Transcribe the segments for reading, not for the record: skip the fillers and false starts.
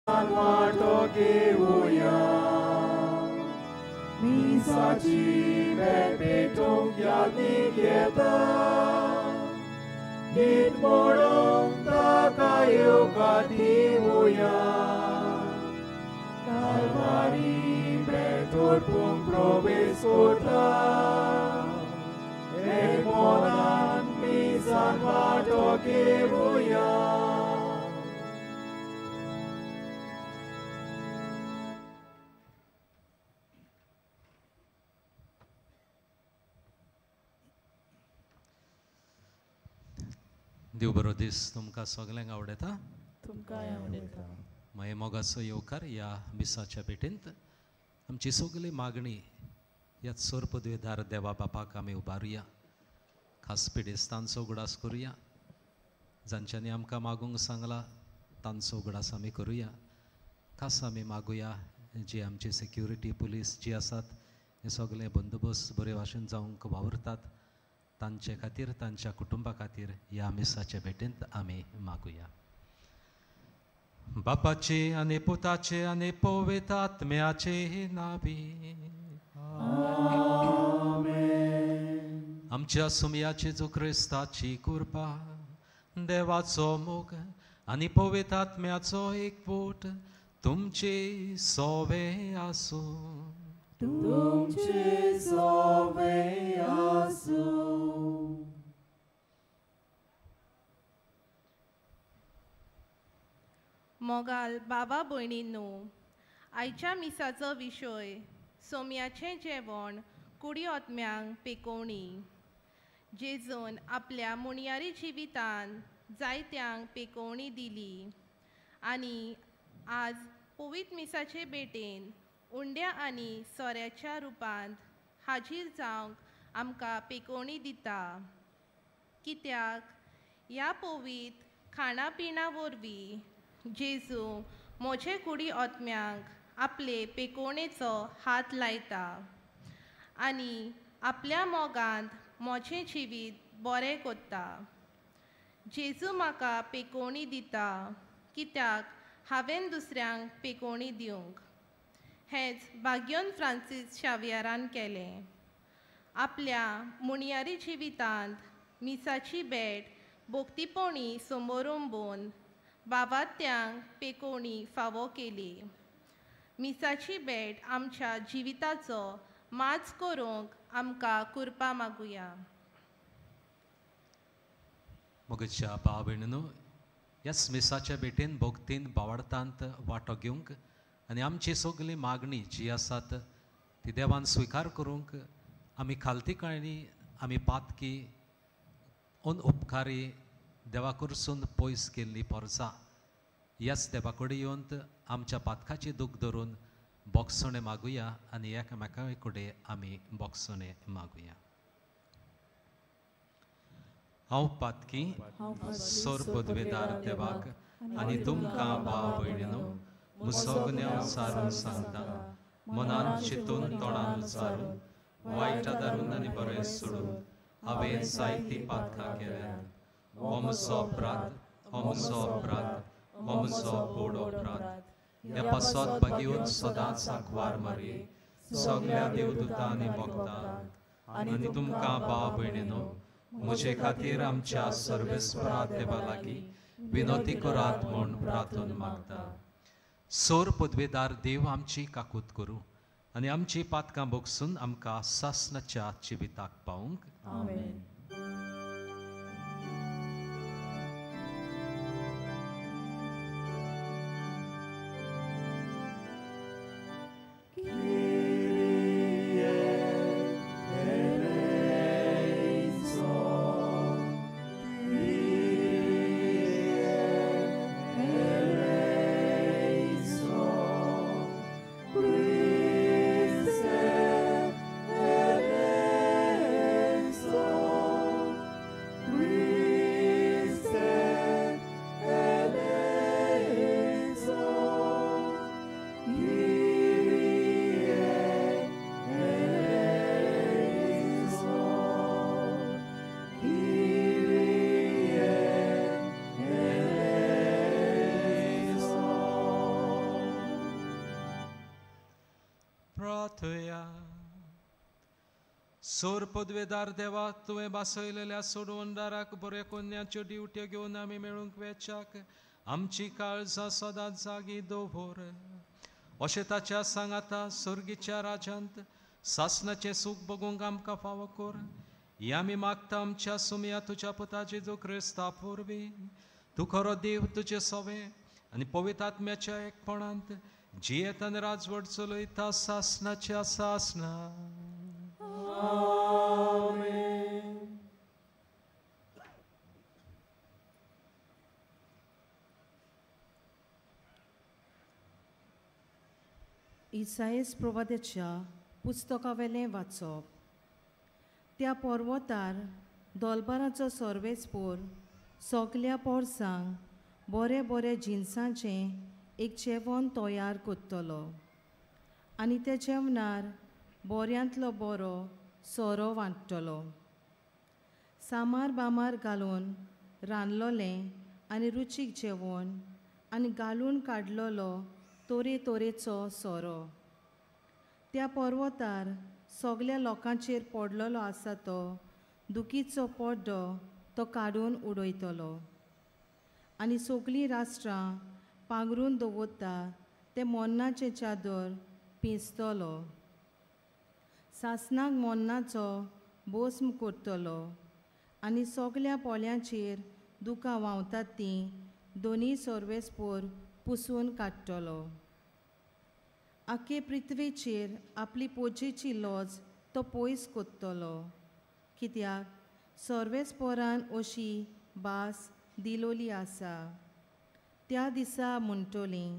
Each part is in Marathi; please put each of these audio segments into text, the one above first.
वाटो घेऊया मिसाची भेटूंक यादी घेता गीत म्हणून ताका येवकार दिवया Calvari betul pun proves kota Emonan misan wato kebuya देव बरो दीस तुमकां सगळ्यांक आवडटा तुमकांय आवडटा मागीर मोगाचो येवकार ह्या मिसाच्या भेटेंत आमची सगळी मागणी ह्या सोर पदवेदार देवा बापाक आमी उबारुया खास पिडेस तांचो उगडास करुया जांच्यांनी आमकां मागूंक सांगला तांचो उगडास आमी करुया खास आमी मागुया जी आमची सिक्युरिटी पुलीस जी आसात हे सगळे बंदोबस्त बरे भाशेन जावंक वावरतात तांचे खातीर तांच्या कुटुंबा खातीर ह्या मिसाचे भेटेंत आमी मागुया बापाचे आनी पुताचे आनी पवित्र आत्म्याचे नावी आमच्या सुमयाची जो क्रिस्ताची कृपा देवाचो मोग आनी पवित्र आत्म्याचो एकवट तुमचे सोवे आसू तुमचे सोवे आसू मोगाल बाबा भयणींनो आयच्या मिसाचो विशय सोम्याचें जेवण कुडी ओतम्यांक पेकोवणी जेजून आपल्या मुणयारी जिवितान जायत्यांक पेकोवणी दिली आनी आज पवित्र मिसाचे भेटेन उंड्या आनी सोऱ्याच्या रुपांत हाजीर जावंक आमकां पेकोवणी दिता कित्याक ह्या पवित्र खाणा पिणा वरवीं जेजू मोचे कुडी ओतम्यांक आपले पेकोवणेचो हात लायता आनी आपल्या मोगांत मोचें जिवीत बरें कोत्ता जेजू म्हाका पेकोवणी दिता कित्याक हांवें दुसऱ्यांक पेकोवणी दिवंक हेंच भाग्योन फ्रांसीस शावियारान केलें आपल्या मुणयारी जिवितांत मिसाची भेट भोक्तीपोणी समोरुंबून बाबात्यांक पेकोवणी फावो केली मिसाची भेट आमच्या जिविताचो माज करूंक आमकां कृपा मागुया मोगच्या भाव भयणीनो ह्या मिसाच्या भेटेन भोगतीन बावडतांत वांटो घेवंक आनी आमची सगळी मागणी जी आसात ती देवान स्विकार करूंक आमी खालतीकायनी आमी पातकी उपकारी देवा कडसून पयस केल्ली पोरसां ह्याच देवा कडेन येवन आमच्या पातकाची दूख धरून बोगसणे मागुया आनी एकामेका कडेन आमी बोगसणे मागुया हांव पातकी सोर पदवेदार देवाक आनी तुमकां भाव भयणीनो मुसोगण्या सारून सांगता मनान चिंतून तोंडान उचारून वायटा धरून आनी बरें सोडून हांवें जायतीं पातकां केल्यात हो म्हजो अपराध हो म्हजो अपराध हो म्हजो व्हड अपराध ह्या पासत बागेवन सदांच आंकवार मारी सगळ्या देवदूतां आनी भक्तांक आनी तुमकां भाव भयणीनो म्हजे खातीर आमच्या सर्वेस्परा देवा लागीं विनोती करात म्हूण प्रार्थना मागता सोर पदवेदार देव आमची काकूत करूं आनी आमची पातकां भोगसून आमकां सासणाच्या जिविताक पावूंक आमेन Christ eleison थया सोर पदवेदार देवा तुवें बसयलेल्या सोडवणदाराक बरे कोन्याच्यो ड्युट्यो घेवन आमी मेळूंक वेचाक आमची काळजां सदांच जागी दवर अशें ताच्या सांगाता सर्गीच्या राजांत सासणाचें सूख बगूंक आमकां फावो कर ही आमी मागता आमच्या सुमया तुज्या पुता जेजू क्रिस्ता पोरवीं तूं खरो देव तुजे सवे आनी पवित्र आत्म्याच्या एकपणांत जियेत आनी राजवट चलयता सासणाच्या सासना इसायस प्रवाद्याच्या पुस्तकावेलें वाचप त्या पर्वतार दोलबाराचो सर्वेस्पोर सगल्या पोरसांक बरे बरे जिन्साचें एक जेवण तयार करतलो आनी त्या जेवणार बऱ्यांतलो बरो सोरो वांट्टलो सामार बामार घालून रांदलोलें आनी रुचीक जेवण आनी घालून काडलोलो तोरे तोरेचो सोरो त्या पर्वतार सगल्या लोकांचेर पडलेलो आसा तो दुखीचो पड्डो तो काडून उडयतलो आनी सगलीं राष्ट्रां पांगरून दवरता ते मोन्नाचे चादर पिंजतलो सासणाक मोन्नाचो भस्म करतलो आनी सगल्या पोल्यांचेर दुकां व्हांवतात तीं दोनी सर्वेस्पोर पुसून काडटलो आख्खे पृथ्वीचेर आपली पोजेची लॉज तो पयस कोत्तलो कित्याक सर्वेस्पोरान अशी भास दिलोली आसा त्या दिसा म्हणटलीं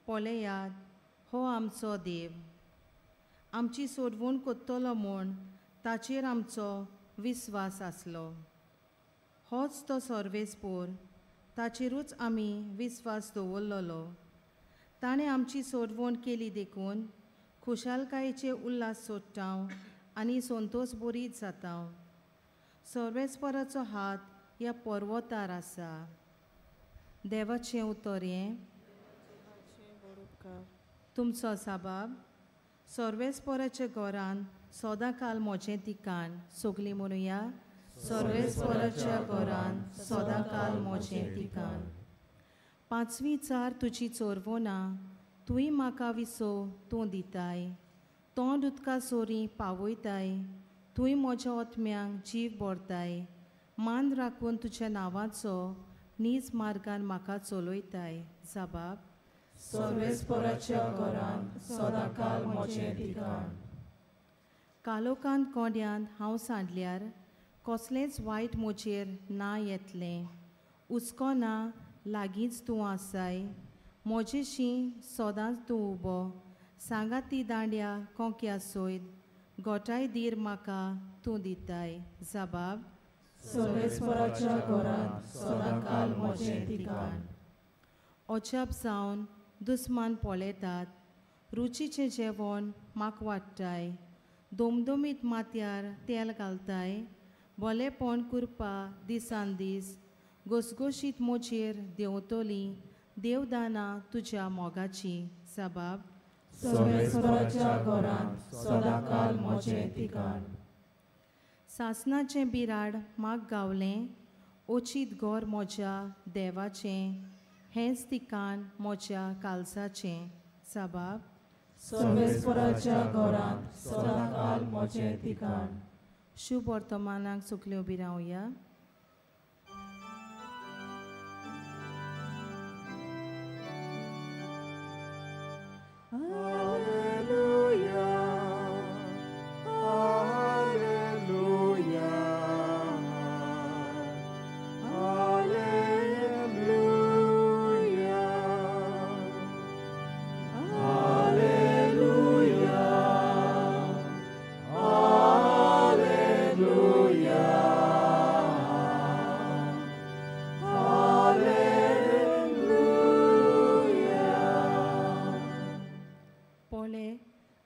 पळयात हो आमचो देव आमची सोडवण कोत्तलो म्हूण ताचेर आमचो विस्वास आसलो होच तो सर्वेस्पोर ताचेरूच आमी विस्वास दवरलेलो ताणें आमची सोडवण केली देखून खुशालकायेचे उल्हास सोडटां आनी संतोश बरीत जाता सर्वेस्पराचो हात ह्या पर्वतार आसा देवाचें उतर हें तुमचो साबाब सर्वेस्पराच्या घरान सदां काल मोजें तिकान सगलीं म्हणुया सर्वेस्पराच्या घरान सदां काल मोजें तिकान पांचवी चार तुजी चोरवोना तुवें म्हाका विसो तूं दिताय तोंड उदका सोरी पावयताय तुवें म्हज्या ओतम्यांक जीव भरताय मान राखून तुज्या नांवाचो नीज मार्गान म्हाका चलयताय जबाब सर्वेस्पराच्या घरान सदां काल मोजें तिकान कालोकांत कोंड्यांत हांव सांडल्यार कसलेंच वायट म्हजेर ना येतलें हुस्को ना लागींच तूं आसाय म्हजेशी सदांच तूं उबो सांगाती दांड्या कोंक्या सोयत गोठाय दीर म्हाका तूं दिताय जबाब सर्वेस्पराच्या घरान सदां काल मोजें तिकान अजाप जावन दुस्मान पळयतात रुचीचें जेवण म्हाका वाडटाय दोमदोमीत माथ्यार तेल घालताय बोलेपण करपा दिसान दीस घसघशीत म्हजेर देंवतलीं देवदानां तुज्या मोगाची जबाब सर्वेस्पराच्या घरान सदां काल मोजें तिकान सासणाचें बिराड म्हाका गावलें ओचीत गोर म्हज्या देवाचें हेंच तिकान म्हज्या कालसाचें जबाब सर्वेस्पराच्या घरान सदां काल मोजें तिकान शुभ वर्तमानाक सगळीं उबी रावया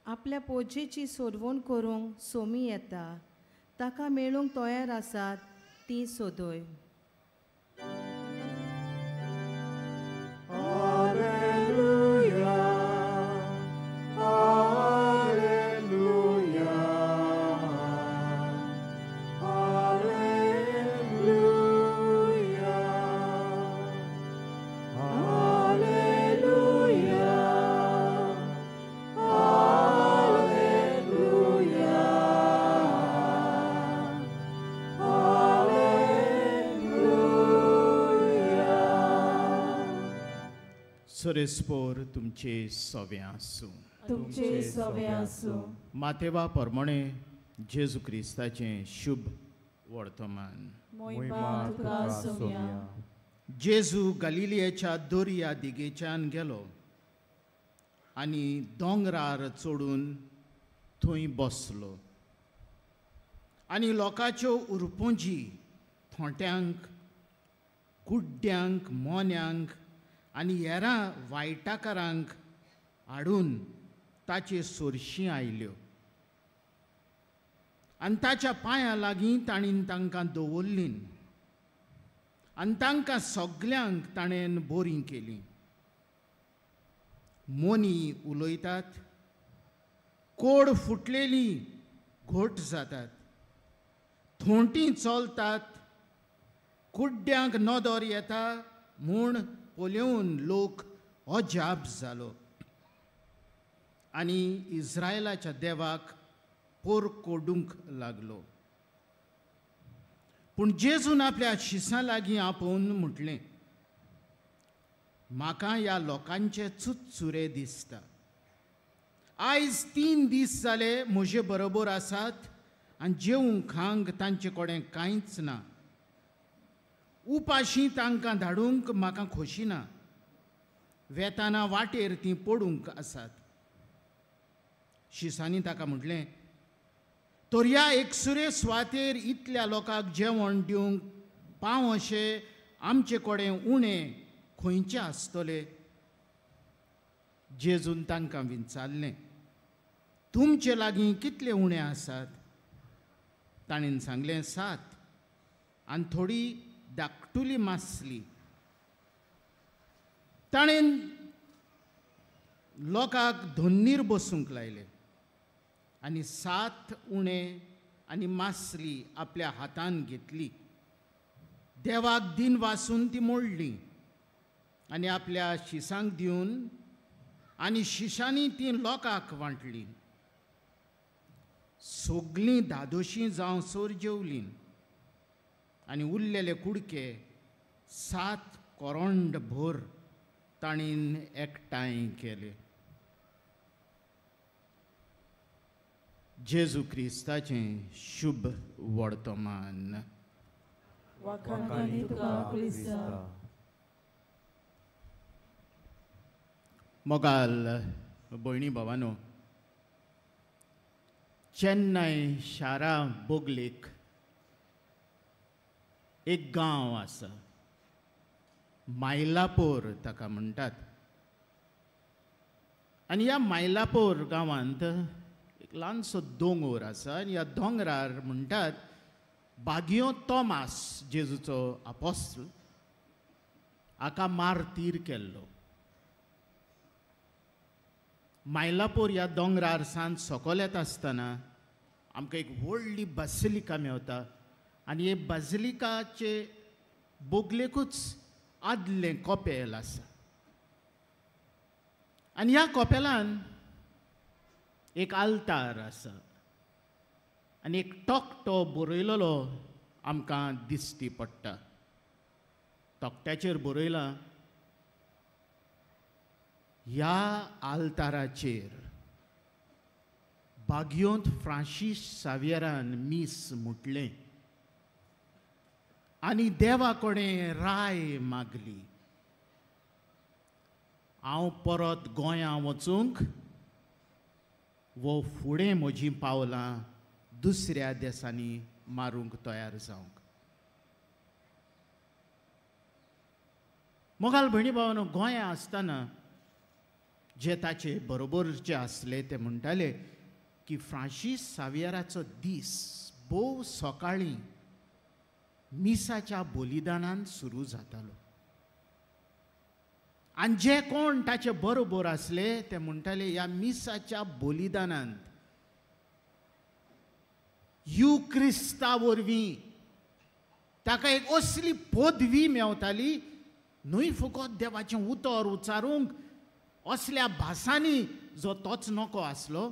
आपल्या पोजेची सोडवण करूंक सोमी येता ताका मेळूंक तयार आसात ती सोदय Hallelujah, hallelujah. सरेस्पोर तुमचे सवे आसूं. तुमचे सवे आसूं. मातेवा प्रमाणे जेजू क्रिस्ताचें शुभ वर्तमान. मोहिमा तुका सोम्या. जेजू गलिलियाच्या दोर्या दिगेच्यान गेलो आनी दोंगरार चडून थंय बसलो आनी लोकांच्यो उरपोंजी थोंट्यांक कुड्ड्यांक मोन्यांक आनी हेरां वायटाकारांक हाडून ताचे सोरशीं आयल्यो आनी ताच्या पांयां लागीं ताणीन तांकां दवरलीं आनी तांकां सगल्यांक ताणें बरीं केलीं. मोनी उलयतात, कोड फुटलेलीं घोट जातात, थोंटीं चलतात, कुड्ड्यांक नदर येता म्हूण पळोवन लोक अजाप जालो आनी इस्रायलाच्या देवाक पोरकोडूंक लागलो. पूण जेजून आपल्या शिसां लागीं आपोवन म्हटलें, म्हाका ह्या लोकांचे चुचुरे दिसता. आयज 3 दीस जाले म्हजे बरोबर आसात आनी जेवंक खावंक तांचे कडेन कांयच ना. उपाशीं तांकां धाडूंक म्हाका खोशी ना. वेताना वाटेर तीं पडूंक आसात. शिसांनी ताका म्हटलें, तर ह्या एकसुरे सुवातेर इतल्या लोकांक जेवण दिवंक पाव अशें आमचे कडेन उणें खंयचे आसतले? जेजून तांकां विचारलें, तुमचे लागीं कितले उणें आसात? ताणेन सांगलें, 7 आनी थोडी धाकटुली मासली. ताणेन लोकांक धोन्नीर बसूंक लायले आनी 7 उणें आनी मासली आपल्या हातान घेतली. देवाक दिन वासून ती मोडली आनी आपल्या शिसांक दिवन आनी शिशांनी ती लोकांक वांटली. सगळीं धादोशीं जावसर जेवलीं आनी उरलेले कुडके 7 कोरोंड भर ताणीन एकठांय केले. जेजू क्रिस्ताचें शुभ वर्तमान. वखाणी तुका क्रिस्ता. मोगाल भयणी भावानो, चेन्नई शारा बोगलेक एक गांव आसा, मायलापोर ताका म्हणटात. आनी ह्या मायलापोर गांवांत एक ल्हानसो दोंगर आसा आनी ह्या दोंगरार म्हणटात बागियो तोमास जेजूचो आपोस्तल हाका मारतीर केल्लो. मायलापोर ह्या दोंगरार सावन सकयल येता आसतना आमकां एक व्हडली बासिलिका मेवता आनी हे बासिलिकाचे बोगलेकूच आदलें कोपेल आसा. आनी ह्या कोपेलान एक आल्तार आसा आनी एक तोकटो बरयलोलो आमकां दिश्टी पडटा. तोकट्याचेर बरयलां, ह्या आल्ताराचेर बागियोंत फ्रांसीस सावेरान मीस म्हटलें आनी देवा कडेन राय मागली, हांव परत गोंयां वचूंक वो फुडें म्हजीं पावलां दुसऱ्या देशांनी मारूंक तयार जावंक. मोगाल भयणी भावानो, गोंयां आसतना जे ताचे बरोबरचे आसले ते म्हणटाले की फ्रांसीस सावेराचो दीस भोव सकाळीं मिसाच्या बलिदानान सुरू जातालो. आनी जे कोण ताचे बरोबर आसले ते म्हणटाले ह्या मिसाच्या बलिदानांत युक्रिस्ता वरवीं ताका एक असली पदवी मेवताली, न्हय फकत देवाचें उतर उच्चारूंक असल्या भासांनी जो तोच नको आसलो,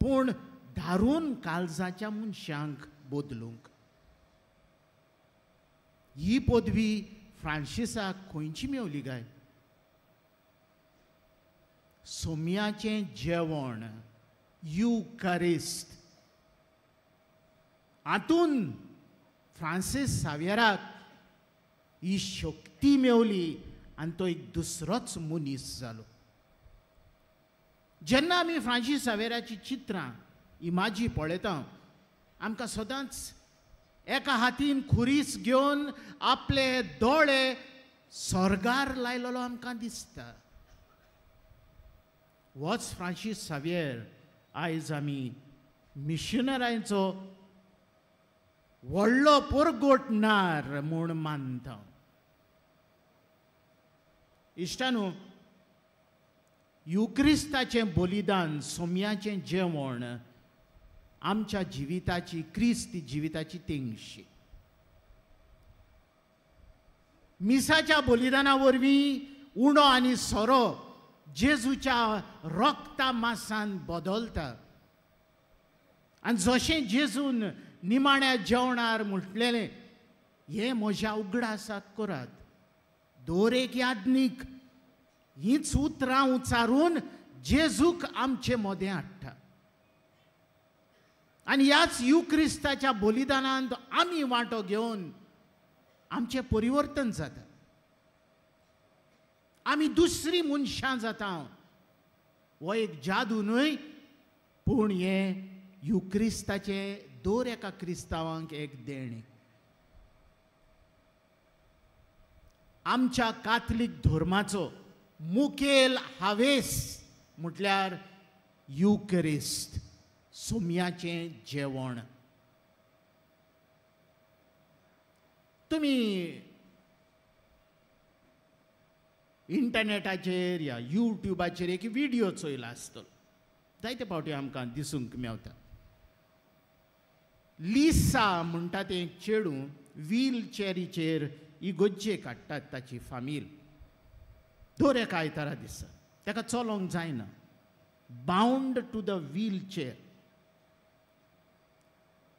पूण धारून काळजाच्या मनशांक बदलूंक. ही पदवी फ्रांसिसाक खंयची मेवली काय? सोम्याचें जेवण युकारिस्ट हातून फ्रांसीस सावेराक ही शक्ती मेवली आनी तो एक दुसरोच मनीस जालो. जेन्ना आमी फ्रांसीस सावेराची चित्रां इमाजी पळयता आमकां सदांच एका हातीन खुरीस घेवन आपले दोळे स्वर्गार लायलेलो आमकां दिसता. होच फ्रांसीस सावेर आयज आमी मिशनरांचो व्हडलो परगोटणार म्हूण मानता. इश्टानो, युक्रिस्ताचें बलिदान सोम्याचें जेवण आमच्या जिविताची क्रिस्त जिविताची तेंगशी. मिसाच्या बलिदाना वरवीं उणो आनी सोरो जेजूच्या रोगता मासान बदलता. आनी जशें जेजून निमाण्या जेवणार म्हटलेलें, हे म्हज्या उगडासाक करात. दर एक यादनीक हीच उतरां उच्चारून जेजूक आमचे मोदें हाडटा. आनी ह्याच युक्रिस्ताच्या बलिदानांत आमी वांटो घेवन आमचें परिवर्तन जाता. आमी दुसरी मनशां जाता. हो एक जादू न्हय, पूण हें युक्रिस्ताचें दर एका क्रिस्तांवांक एक देणें. आमच्या काथलीक धर्माचो मुखेल हावेस म्हटल्यार युकरिस्ट, सोम्याचें जेवण. तुमी इंटरनेटाचेर या युट्यूबाचेर एक व्हिडिओ चोयला आसतलो. जायते फावटी आमकां दिसूंक मेवता. लिसा म्हणटा तें चेडूं व्हील चॅरीचेर इगोज्जे काडटात ताची फामील. दर एका आयतारा दिसा ताका चलोंक जायना, bound to the wheelchair.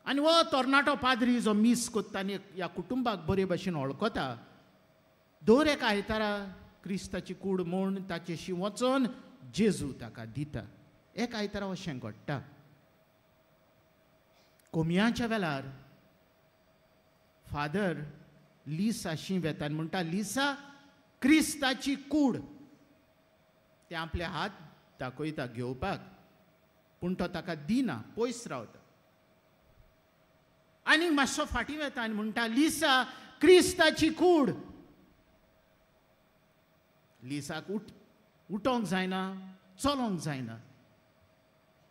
आनी हो तरणाटो पाद्री जो मीस कोत्ता आनी ह्या कुटुंबाक बरे भशेन वळखता, दर एका आयतारा क्रिस्ताची कूड म्हूण ताचेशी वचोन जेजू ताका दिता. एक आयतारा अशें घडटा. कोमयाच्या वेळार फादर लिसाशी वेता आनी म्हणटा, लिसा, क्रिस्ताची कूड. ते आपले हात दाखयता घेवपाक, पूण तो ताका दिना, पयस रावता. आनी मातसो फाटीं वेता आनी म्हणटा, लिसा, क्रिस्ताची कूड. लिसाक उठोंक जायना, चलोंक जायना.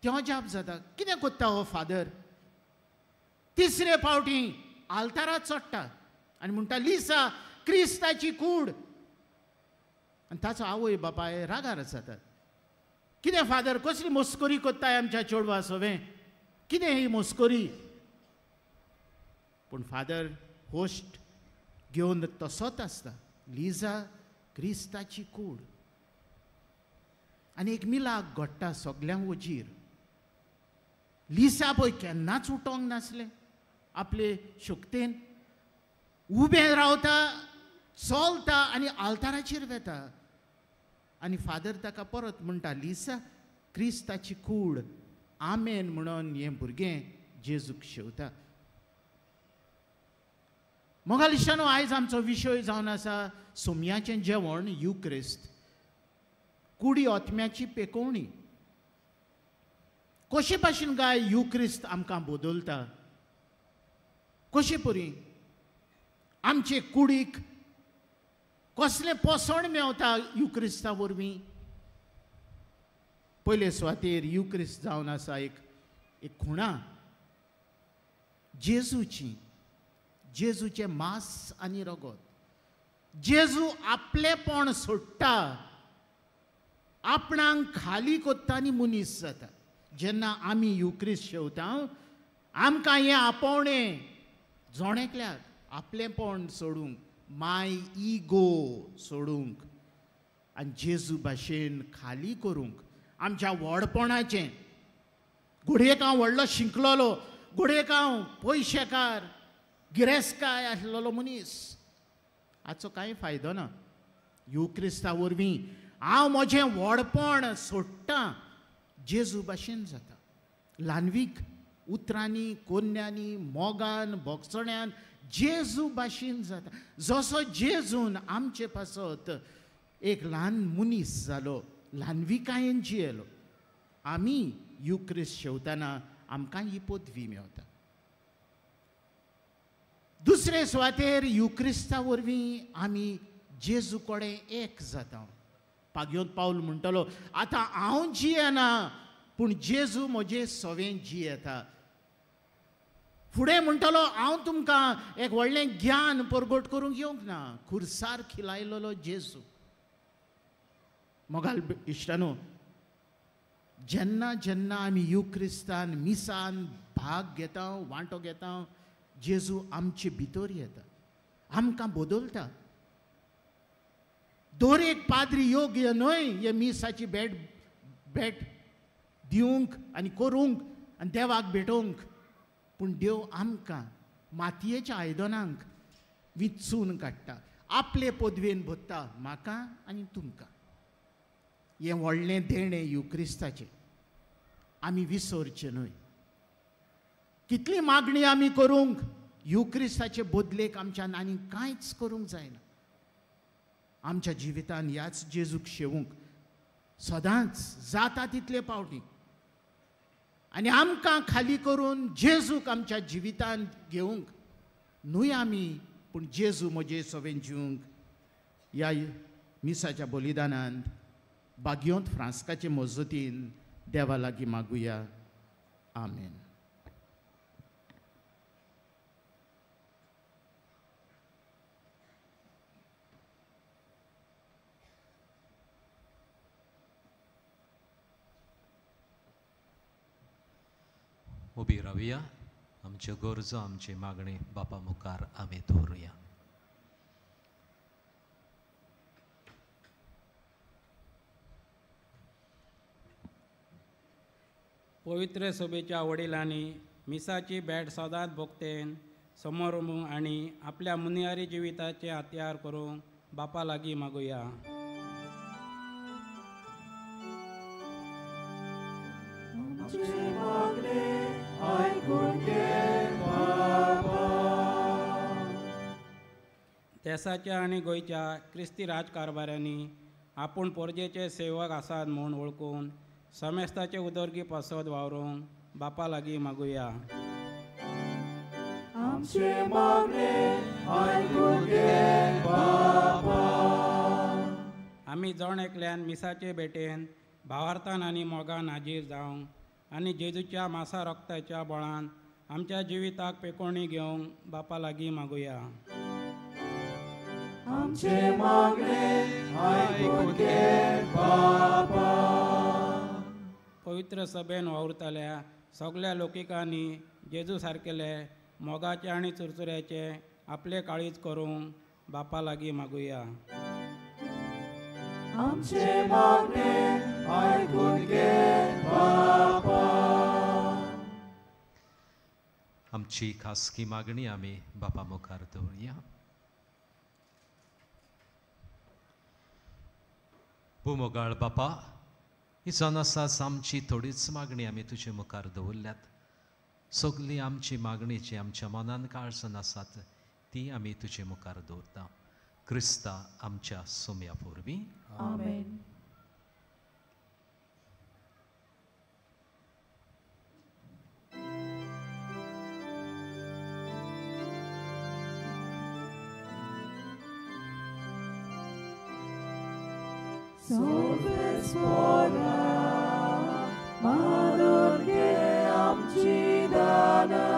ते अजाप जाता, कितें कोत्ता हो फादर? तिसरे फावटी आल्तारात चडटा आनी म्हणटा, लिसा, क्रिस्ताची कूड. आनी ताचो आवय बापाय रागार जातात. कितें फादर, कसली मस्करी कोत्ताय आमच्या चेडवा सवें? कितें ही मस्करी? पूण फादर होस्ट घेवन तसोच आसता. लिजा, क्रिस्ताची कूड. आनी एक मिलाक घडटा सगल्यांक वजीर. लिसा पळय केन्नाच उठोंक नासलें आपले शक्तीन. उबें रावता, चलता आनी आल्ताराचेर वेता. आनी फादर ताका परत म्हणटा, लिसा, क्रिस्ताची कूड. आमेन म्हणून हें भुरगें जेजूक शेवता. मोगालिशानो, आयज आमचो विशय जावन आसा सोम्याचें जेवण युक्रिस्त, कुडी ओतम्याची पेकोवणी. कशे भाशेन काय युक्रिस्त आमकां बदलता? कशे परी आमचे कुडीक कसलें पोसण मेवता युक्रिस्ता वरवीं? पयले सुवातेर युक्रिस्त जावन आसा एक खुणा जेजूची, जेजूचें मांस आनी रगत. जेजू आपलेपण सोडटा, आपणाक खाली कोत्ता आनी मनीस जाता. जेन्ना आमी युक्रिस्त शेवता, आमकां हें आपोवणें जोणेकल्याक आपलेपण सोडूंक, माय इगो सोडूंक आनी जेजू भाशेन खाली करूंक. आमच्या व्हडपणाचें, घडयेक हांव व्हडलो शिंकलोलो, घडयेक हांव पयशेकार गिरेस्तकाय आसलेलो मनीस, हाचो कांय फायदो ना. युक्रिस्ता वरवीं हांव म्हजें व्हडपण सोडटां जेजू भाशेन जाता. ल्हानवीक उतरांनी, कोन्यांनी, मोगान, बोगसण्यान जेजू भाशेन जाता. जसो जेजून आमचे पासत एक ल्हान मनीस जालो, ल्हानविकायेन जियेलो, आमी युक्रिस्त शेवताना आमकां ही पदवी मेवता. दुसरे सुवातेर युक्रिस्ता वरवीं आमी जेजू कडेन एक जाता. पागयोत पावल म्हणटलो, आतां हांव जियेना पूण जेजू म्हजे सवें जियेता. फुडें म्हणटलो, हांव तुमकां एक व्हडलें ज्ञान परगट करूंक येवंक ना. खुर्सार खिलायलोलो जेजू. मोगाल इश्टानो, जेन्ना जेन्ना आमी युक्रिस्तान मिसान भाग घेता, वांटो घेता, जेजू आमचे भितर येता, आमकां बदलता. दर एक पाद्री योग्य न्हय हे मिसाची भेट दिवंक आनी करूंक आनी देवाक भेटोवंक, पूण देव आमकां मातयेच्या आयदनांक विचून काडटा, आपले पदवेन भरता म्हाका आनी तुमकां. हें व्हडलें देणें युक्रिस्ताचें आमी विसरचें न्हय. कितली मागणी आमी करूंक, युक्रिस्ताचे बदलेक आमच्यान आनी कांयच करूंक जायना. आमच्या जिवितान ह्याच जेजूक शेवूंक सदांच जाता तितले पावटी आनी आमकां खाली करून जेजूक आमच्या जिवितान घेवंक न्हय आमी, पूण जेजू म्हजे सवेन जिवंक. ह्या मिसाच्या बलिदानांत बागयोंत फ्रांस्काचे मजतीन देवा लागीं मागुया. आमेन. उबी रावया. आमच्यो गरजो, आमची मागणी बापा मुखार आमी दवरुया. पवित्र सभेच्या वडिलांनी मिसाची भेट सदांच भोगतेन समोर आनी आपल्या मुनियारी जिविताचे हात्यार करूंक बापा लागीं मागुया. देशाच्या आनी गोंयच्या क्रिस्ती राजकारभाऱ्यांनी आपूण पोरजेचे सेवक आसात म्हूण वळखून समेस्ताचे उदरगी पासत वावरूंक बापा लागीं मागुया. आमी जण एकल्यान मिसाचे भेटेन भावार्थान आनी मोगान हाजीर जावंक आनी जेजूच्या मासा रक्ताच्या बळान आमच्या जिविताक पेकोवणी घेवंक बापा लागीं मागुया. पवित्र सभेन वावुरतल्या सगळ्या लोकिकांनी जेजू सारकेले मोगाचे आनी चुरचुऱ्याचे आपले काळीज करूंक बापा लागीं मागुया. आमची खासगी मागणी आमी बापा मुखार दवरुया. मोगाळ बापा, ही सणसास आमची थोडीच मागणी आमी तुजे मुखार दवरल्यात. सगळी आमची मागणीची आमच्या मनान काळजन आसात ती आमी तुजे मुखार दवरता. क्रिस्ता आमच्या सोम्या पोरवीं. आमेन. Sorvespora, Madurge amci dana.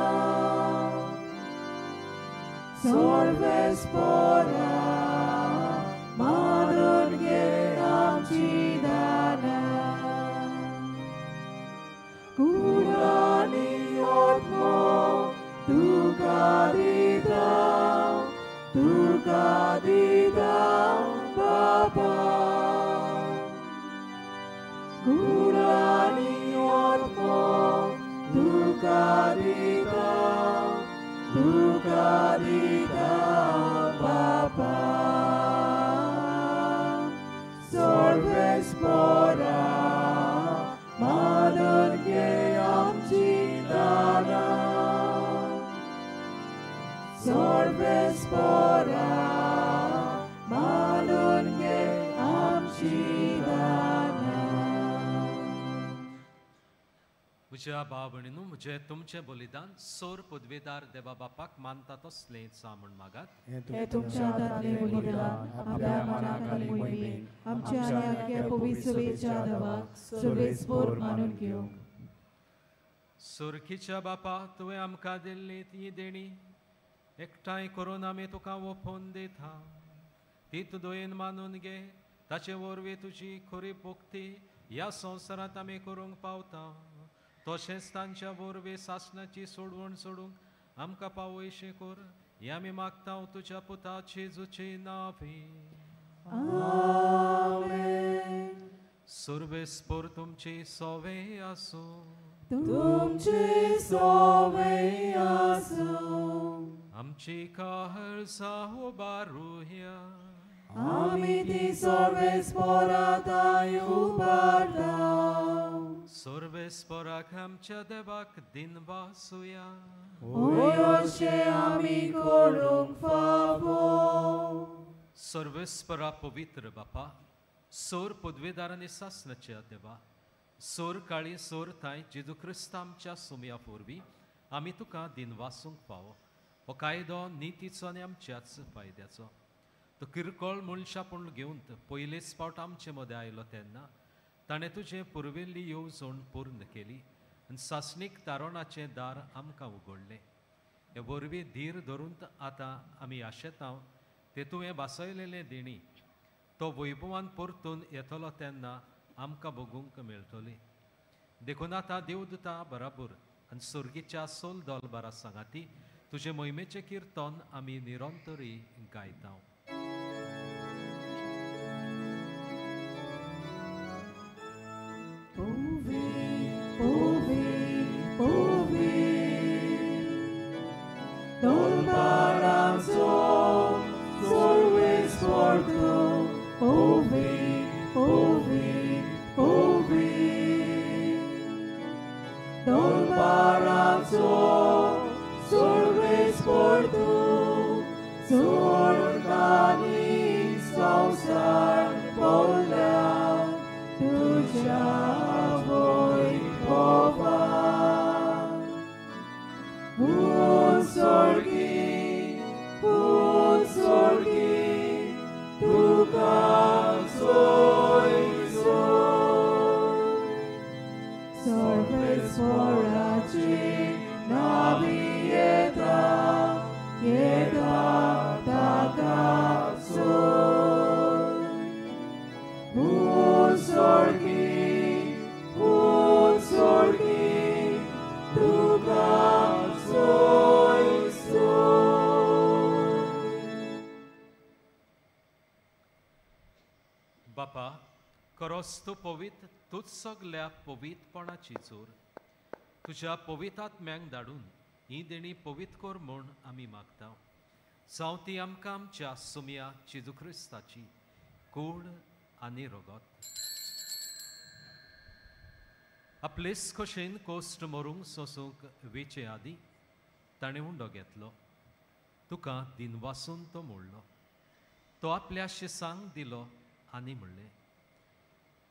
Sorvespora, Madurge amci dana. Kurani otmo, tu kadidam, Baba. Kurani otmo, dukadita, Baba. Sorve सर्वेस्परा मानून घे आमची दाना. म्हज्या भाव भयणीनो, म्हजें तुमचें बलिदान सोर पदवेदार देवा बापाक मानता तसलेंच म्हूण मागात. हे तुमच्या हातांतलें बलिदान आपल्या मनाखाली मोहिमेन आमच्या आनी आख्या पवित्रतेच्या देवाक सर्वेस्पर मानून घेवंक. सुरखीच्या बापा, तुवें आमकां दिल्ली ती देणी एकठांय करून आमी तुका ओपोवन दिता. ती तुवें मानून घे, ताचे वरवीं तुजी खरी भोक्ती ह्या संवसारांत आमी करूंक पावता. तशेंच तांच्या वरवीं सासणाची सोडवण सोडूंक आमकां पावयशें कर. हें आमी मागता तुज्या पुता जेजूचे नांवी. सर्वेस्पर तुमची सोवे आसूं. तुमची सोवे आसूं. आमची काळजां उबारुया. आमी ती सर्वेस्परांताय उबारता. सर्वेस्पराक आमच्या देवाक दिनवासुया. होय अशें आमी करूंक फावो. सर्वेस्परा पवित्र बापा, सोर पदवेदार आनी सासणाच्या देवा, सोर काळी सोर थाय जेजू क्रिस्त आमच्या सुमया वरवीं आमी तुका दिनवासूंक फावो. हो कायदो नितीचो आनी आमच्याच फायद्याचो. तो किरकोळ मनशापूण घेवन पयलेच फावट आमचे मदें आयलो तेन्ना ताणें तुजें पुर्विल्ली येवजण पूर्ण केली आनी सासणीक तारोणाचें दार आमकां उगडलें. हे वरवीं धीर धरून आतां आमी आशेतां ते तुवें बासयलेले देणी तो वैभवान परतून येतलो तेन्ना आमकां भोगूंक मेळटली. देखून आतां देवदूतां बराबर आनी सुर्गीच्या सोल दोलबारा सांगाती तुजे मोहिमेचें किर्तन आमी निरंतरी गायता. Dolbaranzo, सर्वेस्पर तूं, Dolbaranzo, सर्वेस्पर तूं, स्वर्ग आनी संवसार भोवल्या तुज्या वैभवान. Sorgi, tuka soy. सर्वेस्पराची नावी येता ताका सोय. Sorgi, tuka soy. बापा, खरोच तूं पवित्र, तूच सगल्या पवित्रपणाची चोर. तुज्या पवित्रात्म्यांक धाडून ही देणी पवित्र कर म्हूण आमी मागता. जावं ती आमकां आमच्या सुमया जेजू क्रिस्ताची कूड आनी रगत. आपलेच खोशेन कोस्ट मरूंक सोसूंक वेचे आदी ताणें उंडो घेतलो. तुका दिनवासून तो मोडलो. तो आपल्या शिसांक दिलो आनी म्हणलें,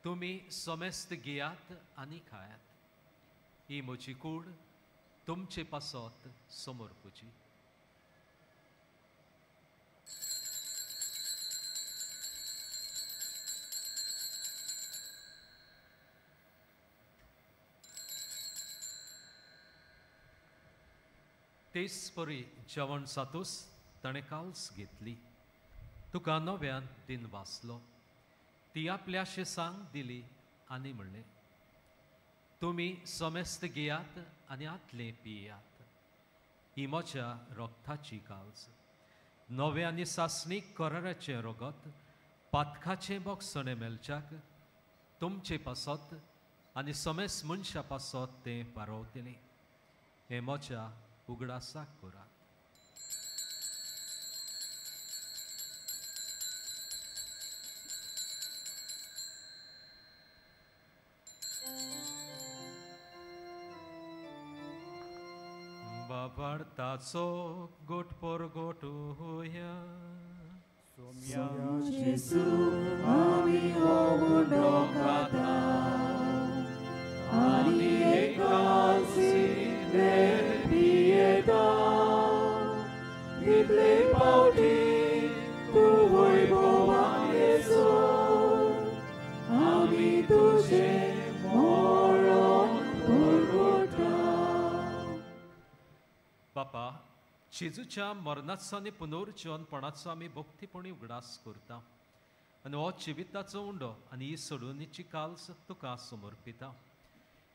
तुमी सोमेस्त घेयात आनी खायात. ही म्हजी कूड तुमचे पासत समर्पूची. तेच परी जेवण जातूस ताणें काल्स घेतली. तुका नव्यान दिन वाचलो. ती आपल्या शिसांक दिली आनी म्हणलें, तुमी सोमेस्त घेयात आनी आतलें पियात. ही म्हज्या रगताची काळज. नवे आनी सासणीक कराराचें रगत पातकाचें बोगसणें मेलच्याक तुमचे पासत आनी सोमेस मनशा पासत तें पारवतलें. हें म्हज्या उगडासाक करात. Babartaco goट por gotuja. Jesu, ami hołd rokata, ani ekalsi pieta, Bible pauti tu wojbowan Jesu, ami tuże moron Golgota. बापा जेजूच्या मरणाचो आनी पुनर्जीवनपणाचो आमी भक्तीपणी उगडास करता आनी हो जिविताचो उंडो आनी ही सोडुनीची काल्स तुका समर्पिता.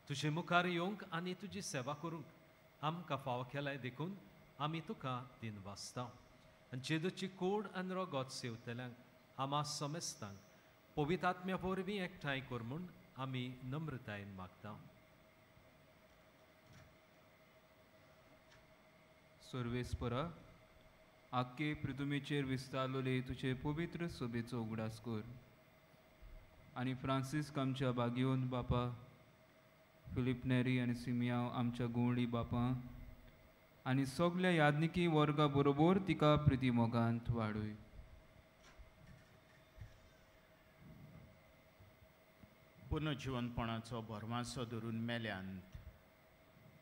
तुजे मुखार येवंक आनी तुजी सेवा करूंक आमकां फाव केलाय देखून आमी तुका दिनवासता. आनी जेजूची कूड आनी रगत सेवतल्यांक आमा समेस्तांक पवित्र आत्म्या वरवीं एकठांय कर म्हूण आमी नम्रतायेन मागता. सर्वेस्परा आख्खे पृथ्वीचेर विस्तारलोले तुजे पवित्र सोबेचो उगडास कर आनी फ्रांसीस आमच्या बागयोन बापा, फिलिप नेरी आनी सिमियांव आमच्या गोंवळी बापा आनी सगल्या यादनिकी वर्गा बरोबर तिका प्रिती मोगांत वाडय. पुनर्जीवनपणाचो भरमासो धरून मेल्यांत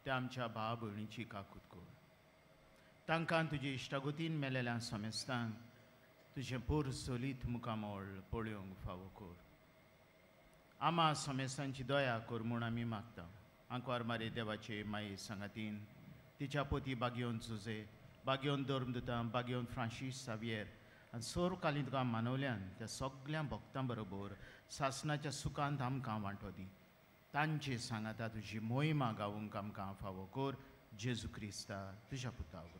त्या आमच्या भाव भयणीची काकूत कर. तांकां तुजे इश्टागतीन मेलेल्या समेस्तांक तुजें पोर सोलीत मुखामोळ पळोवंक फावो कर. आमा समेस्तांची दया कर म्हूण आमी मागता. आंकवार मारे देवाचे माये सांगातीन तिच्या पोती बागयोन जुजे, बागयोन धर्मदुतां, बागयोन फ्रांसीस सावियर आनी सोर कालीं तुका मानवल्यान त्या सगळ्या भक्तां बरोबर सासणाच्या सुखांत आमकां वांटो दी. तांचे सांगाता तुजी मोहिमा गावूंक आमकां फावो कर. जेजू क्रिस्ता तुज्या पुता वरवीं.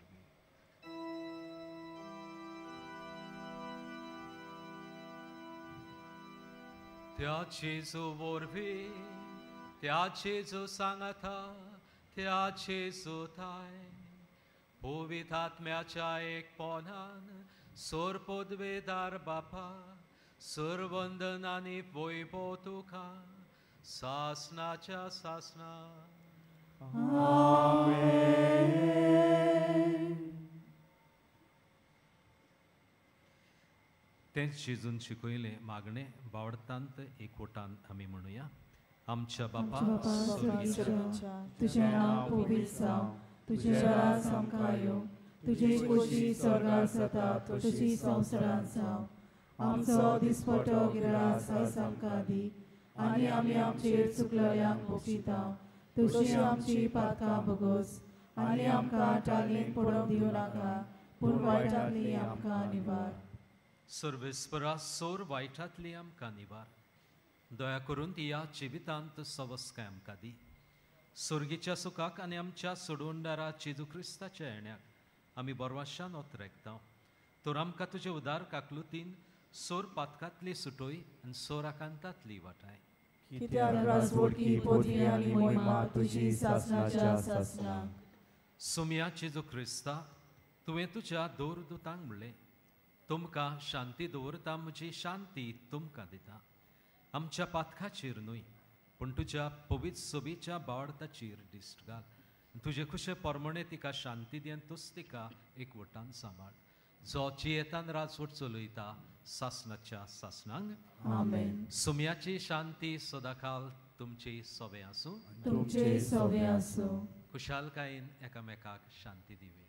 त्या जेजू वरवीं, त्या जेजू सांगाता, त्या जेजू थाय पवित्र आत्म्याच्या एकपणान सोर पदवेदार बापा, सर्वंदन आनी वैभव तुका सासणाच्या सासणा. तेच जेजून शिकयले मागणे बावडतांत एकवटान आमी म्हणुया. आमच्या बापा स्वर्गीच्या, तुझे नाव पवित्र जावं, तुझे राज आमकां येवं, तुजी खोशी स्वर्गांत जाता तशी संवसारांत जावं. आमचो दिसपटो गिरास आयज आमकां दी आनी आमी आमचेर चुकलेल्यांक बक्षिता. तुजी आमची पातकां भोगोस आनी आमकां टाळयेन पडोवंक दिवं नाका, पूण वायटांतली आमकां निवार. सर्वेस्परा सोर वायटांतली आमकां निवार. दया करून ती ह्या जिवितांत सवस्काय आमकां दी. सुर्गीच्या सुखाक आनी आमच्या सोडवणदारा जेजू क्रिस्ताच्या येण्याक आमी बरवाशान ओतरेकता. तर आमकां तुजे उदार काकलुतीन सोर पातकांतली सुटोय आनी सोर आकांतांतली वाटाय. कित्याक राजवटकी पोथी आनी मोहिमा तुजी सासणाच्या सासणांक. सुम्या जेजू क्रिस्ता, तुवें तुज्या दोरदुतांक म्हणलें, तुमकां शांती दवरता, म्हजी शांती तुमकां दिता. आमच्या पातकाचेर न्हय पूण तुज्या पवित्र सोबीच्या बावडताचेर दिश्ट घाल. तुजे खुशे परमणे तिका शांती दी आनी तूच तिका एकवटान सांबाळ. जो जियेतान राजवट चलयता सासणाच्या सासणांक. आमेन. सुम्याची शांती सदाकाल तुमची सोबे आसूं. तुमचे सोबे आसूं. खुशालकायेन एकामेकाक शांती दिवे.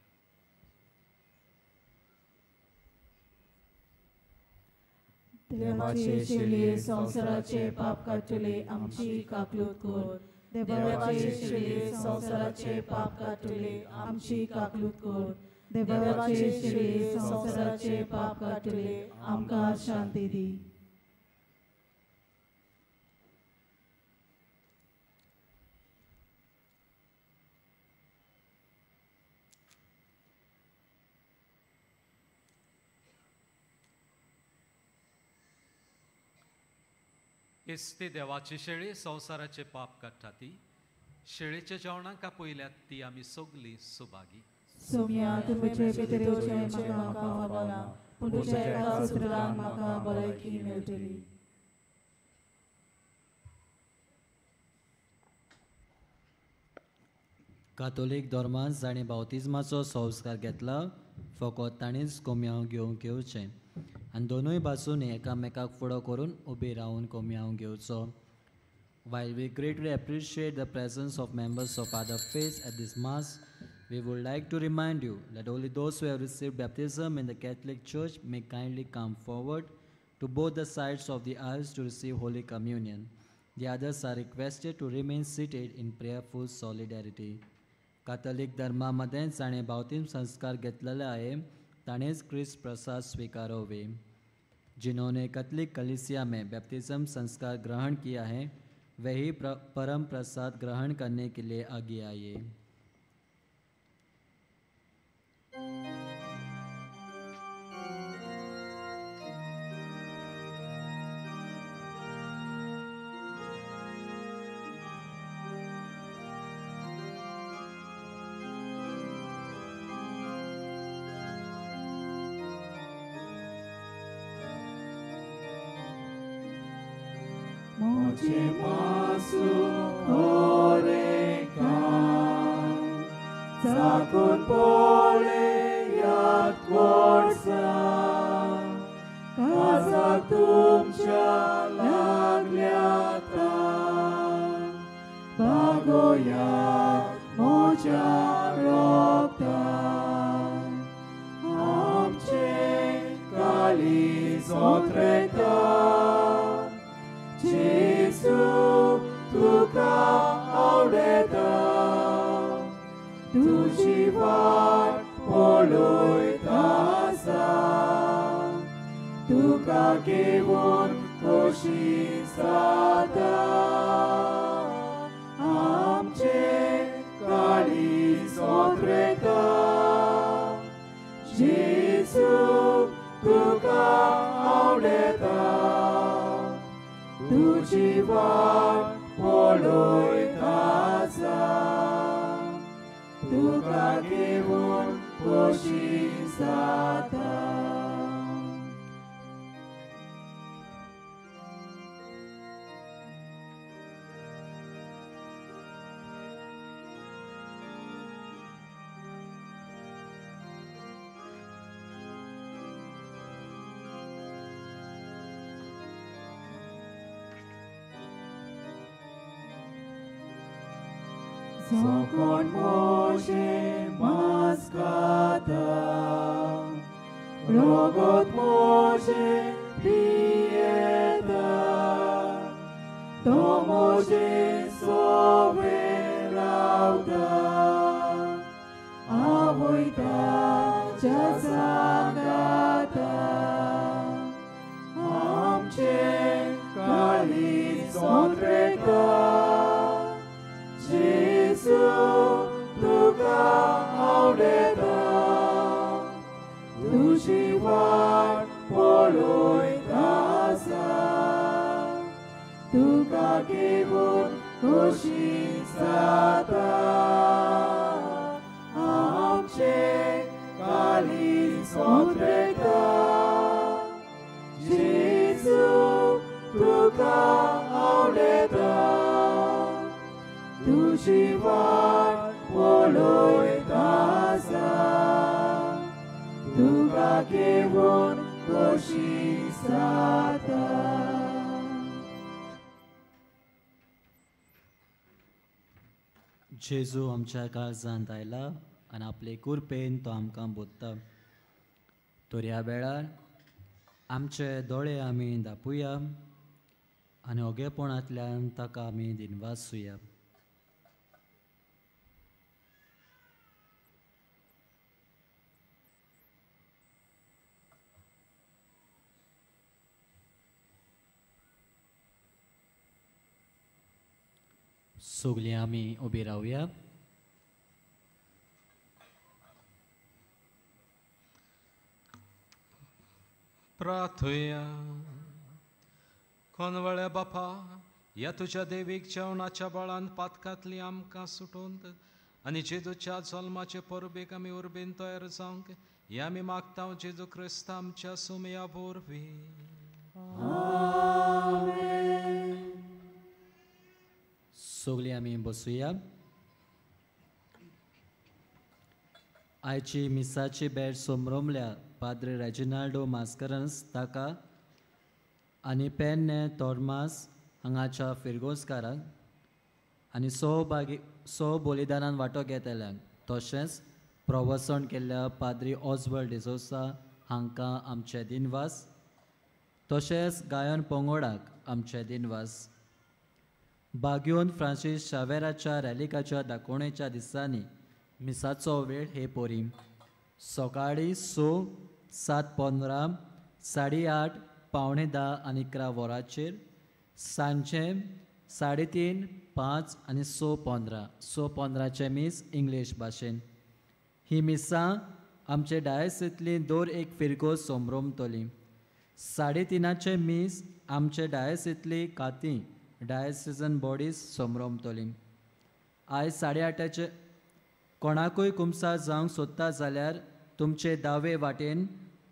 देवाचे शेळये संवसाराचे पाप काडटले आमची काकलूत कर. देवाचे शेळये संवसाराचे पाप काडटले आमची काकलूत कर. देवाचे शेळये संवसाराचे पाप काडटले आमकां शांती दी. इस्ते देवाची शेळी संवसाराचे पाप काडटा ती. शेळीच्या जेवणाक पयल्यात ती आमी सगली सुभागी. सोम्या तुमचे भितरचे म्हाका आवडना, पूण तुज्या एका सुत्रान म्हाका भलायकी मेळटली. कातोलीक धर्मांत जाणें बावतिजमाचो संस्कार घेतला फकत ताणीच कोमयाव घेवंक येवचें आनी दोनूय बाजूंनी एकामेकाक फुडो करून उबी रावन कोमयाव घेवचो. While we greatly appreciate the presence of members of other faiths at this Mass, we would like to remind you that only those who have received baptism in the Catholic Church may kindly come forward to both the sides of the aisles to receive Holy Communion. The others are requested to remain seated in prayerful solidarity. कातोलिक धर्मामध्ये जाणें बावतिस्म संस्कार घेतलेले आहे ताणेच क्रिस्त प्रसाद स्वीकारोवे. जिन्होंने कैथोलिक कलीसिया में बैप्टिज्म संस्कार ग्रहण किया है वही परम प्रसाद ग्रहण करने के लिए आगे आइए. Moje masu korekan, zakon pole yad korsa, kazak tumcha lagliata, bagoyat moja rokta, amche kali zotreta. Jesu, tuka आवडेता, तुझी वाट पळयत आसा, तुका घेवन खोशी जाता. आमचे काळीज सोत्रेता, जेजू तुका आवडेता, तुझी वाट पळयत आसा, तुका घेवन खोशी जाता. Zakon Moshe maskata, rogot Moshe pieta, to Moshe soverauta, avoita jazangata, amche kali sotreta. Jesu, tuka आवडेता, तुझी वाट पळयत आसा, तुका घेवन खोशी जाता. आमचे काळीज सोत्रेता, जेजू तुका आवडेता, तुझी वाट पळयत आसा, तुका घेवन खोशी जाता. जेजू आमच्या काळजांत आयला आनी आपले कुरपेन तो आमकां बोधता. तर ह्या वेळार आमचे दोळे आमी धापुया आनी ओगेपणांतल्यान ताका आमी दिनवासुया. सगळीं आमी उबी रावया. प्रार्थुया. कोनवळ्या बापा, ह्या तुझ्या देवीक जेवणाच्या बळान पातकांतली आमकां सुटोवन आनी जेजूच्या जल्माचे परबेक आमी उर्बेन तयार जावंक हें आमी मागता जेजू क्रिस्त आमच्या सुमया वरवीं. सगळीं आमी बसुया. आयची मिसाची भेट सोमरोमल्या पाद्रे रेजिनाल्डो मास्करन्स ताका आनी पेन्ने तोर्मास हांगाच्या फिरगोसकारांक आनी सो बलिदानान वांटो घेतल्यांक तशेंच प्रवसण केल्ल्या पाद्री ऑस्वर्ड डिसोसा हांकां आमचे दिनवास तशेंच गायन पंगोडाक आमचे दिनवास बागयोन फ्रांसीस शावेराच्या रॅलिकाच्या दाखोवणेच्या दिसांनी मिसाचो वेळ हे पोरी सकाळीं 7:15 8:30 9:45 आनी 11 वरांचेर सांजे 3:30 5 आनी 6:15 मीस इंग्लीश भाशेन ही मिसां आमचे डायसिंतली दर एक फिरगो सोमरोमतली 3:30 मीस आमचे डायसिंतली काती डायसिजन बॉडीज सोमरोमतली आयज 8:30 कोणाकूय कुमसा जावंक सोदता जाल्यार तुमचे दावे वाटेन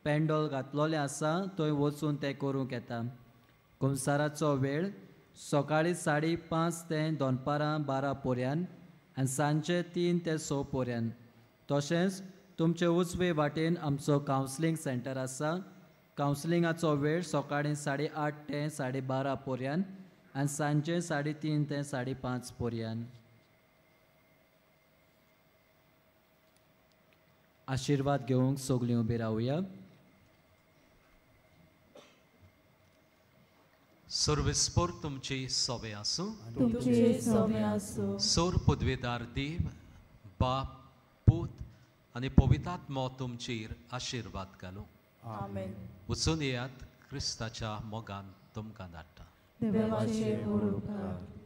पेंडॉल घातलोले आसा थंय वचून तें करूंक येता कुमसाराचो वेळ सकाळीं 5:30 ते दनपारां 12 पर्यंत आनी सांजे 3 ते 6 पर्यंत तशेंच तुमचे उजवे वाटेन आमचो कावन्सिलींग सेंटर आसा कावन्सिलिंगाचो वेळ सकाळीं 8:30 ते 12:30 पर्यंत आनी सांजे 3:30 ते 5:30 पर्यंत आशिर्वाद घेवंक सगळीं उबी रावया सर्वेस्पर तुमची सोबे आसूं तुमचे सोबे आसूं सोर पदवेदार देव बाप पूत आनी पवित्रात्मो तुमचेर आशिर्वाद घालूं आमेन वचून येयात क्रिस्ताच्या मोगान तुमकां धाडटा देवाचे उपकार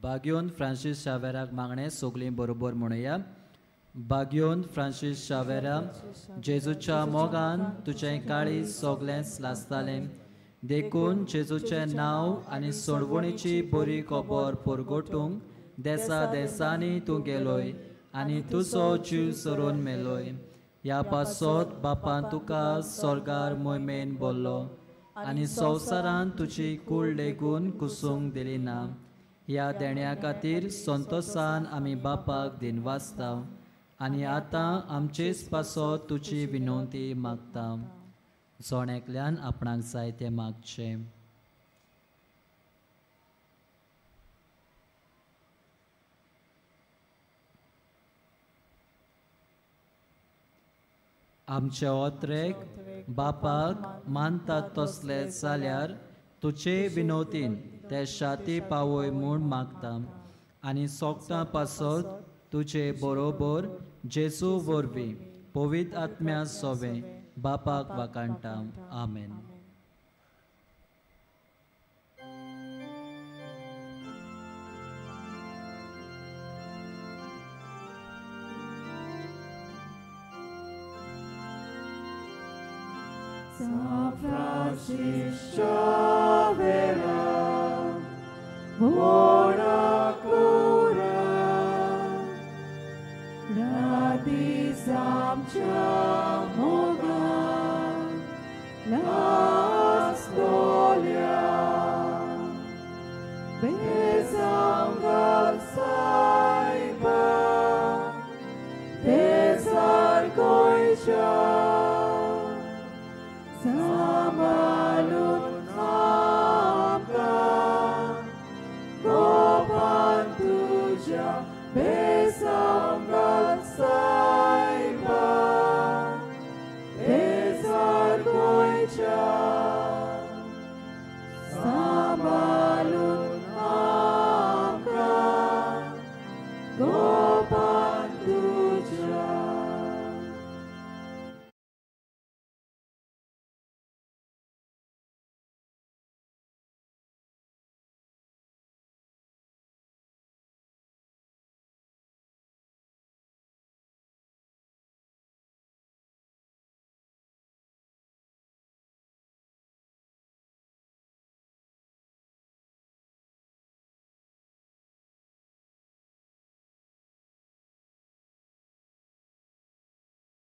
बागयोन फ्रांसीस शावेराक मागणें सगळीं बरोबर म्हणुया बागयोन फ्रांसीस शावेरा जेजूच्या मोगान तुजें काळीज सोगलेंच लासतालें देखून जेजूचें नांव आनी सोडवणेची बरी खबर परगोटूंक देसा देसांनी तूं गेलोय आनी तुजो जीव सरून मेलोय ह्या पासत बापान तुका स्वर्गार मोहिमेन बोल्लो आनी संवसारान तुजी कूड लेगून कुसूंक दिली ना ह्या देण्या खातीर संतोशान आमी बापाक दिनवासता आनी आतां आमचेच पासत तुजी विनंती मागता जोणेकल्यान आपणाक जाय तें मागचें आमचे ओत्रेक बापाक मानतात तसले जाल्यार तुजे विनोतीन ते शाती पावय म्हूण मागता आनी सोगता पासत तुजे बरोबर जेजू वरवीं पवित्र आत्म्या सोबे बापाक वाकाणटा आमेन San Francisco